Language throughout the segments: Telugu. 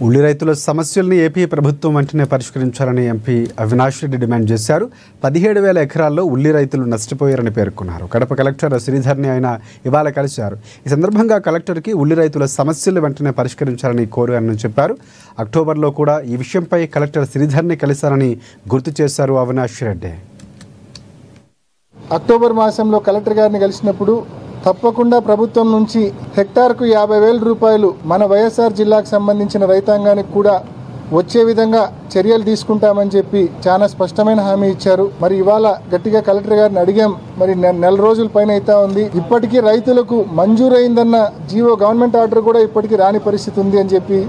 ఉల్లి రైతుల సమస్యల్ని ఏపీ ప్రభుత్వం వెంటనే పరిష్కరించాలని ఎంపీ అవినాష్ రెడ్డి డిమాండ్ చేశారు. 17,000 ఎకరాల్లో ఉల్లి రైతులు నష్టపోయారని పేర్కొన్నారు. కడప కలెక్టర్ శ్రీధర్ని ఆయన ఇవాళ కలిశారు. ఈ సందర్భంగా కలెక్టర్కి ఉల్లి రైతుల సమస్యలు వెంటనే పరిష్కరించాలని కోరారని చెప్పారు. అక్టోబర్లో కూడా ఈ విషయంపై కలెక్టర్ శ్రీధర్ని కలిశారని గుర్తు చేశారు అవినాష్ రెడ్డి. అక్టోబర్ మాసంలో కలెక్టర్ గారిని కలిసినప్పుడు తప్పకుండా ప్రభుత్వం నుంచి హెక్టార్కు 50,000 రూపాయలు మన వైఎస్ఆర్ జిల్లాకు సంబంధించిన రైతాంగానికి కూడా వచ్చే విధంగా చర్యలు తీసుకుంటామని చెప్పి చాలా స్పష్టమైన హామీ ఇచ్చారు. మరి ఇవాళ గట్టిగా కలెక్టర్ గారిని అడిగాం. మరి నెల రోజుల పైన అవుతా ఉంది. ఇప్పటికీ రైతులకు మంజూరైందన్న జీవో గవర్నమెంట్ ఆర్డర్ కూడా ఇప్పటికీ రాని పరిస్థితి ఉంది అని చెప్పి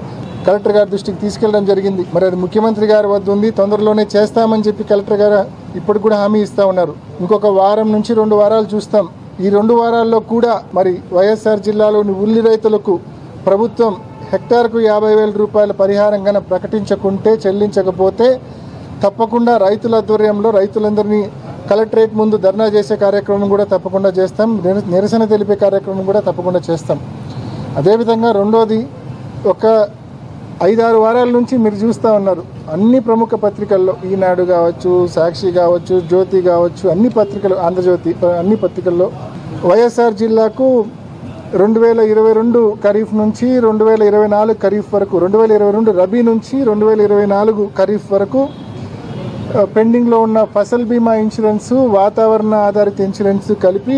కలెక్టర్ గారి దృష్టికి తీసుకెళ్లడం జరిగింది. మరి అది ముఖ్యమంత్రి గారి వద్ద ఉంది. తొందరలోనే చేస్తామని చెప్పి కలెక్టర్ గారు ఇప్పటికి కూడా హామీ ఇస్తా ఉన్నారు. ఇంకొక వారం నుంచి 2 వారాలు చూస్తాం. ఈ 2 వారాల్లో కూడా మరి వైఎస్ఆర్ జిల్లాలోని ఉల్లి రైతులకు ప్రభుత్వం హెక్టార్కు 50,000 రూపాయల పరిహారం కనుక ప్రకటించకుంటే, చెల్లించకపోతే తప్పకుండా రైతుల ఆధ్వర్యంలో రైతులందరినీ కలెక్టరేట్ ముందు ధర్నా చేసే కార్యక్రమం కూడా తప్పకుండా చేస్తాం. నిరసన తెలిపే కార్యక్రమం కూడా తప్పకుండా చేస్తాం. అదేవిధంగా రెండోది, ఒక 5-6 వారాల నుంచి మీరు చూస్తూ ఉన్నారు అన్ని ప్రముఖ పత్రికల్లో, ఈనాడు కావచ్చు, సాక్షి కావచ్చు, జ్యోతి కావచ్చు, అన్ని పత్రికలు, ఆంధ్రజ్యోతి, అన్ని పత్రికల్లో వైఎస్ఆర్ జిల్లాకు 2022 ఖరీఫ్ నుంచి 2024 ఖరీఫ్ వరకు, 2022 రబీ నుంచి 2024 ఖరీఫ్ వరకు పెండింగ్లో ఉన్న ఫసల్ బీమా ఇన్సూరెన్సు, వాతావరణ ఆధారిత ఇన్సూరెన్స్ కలిపి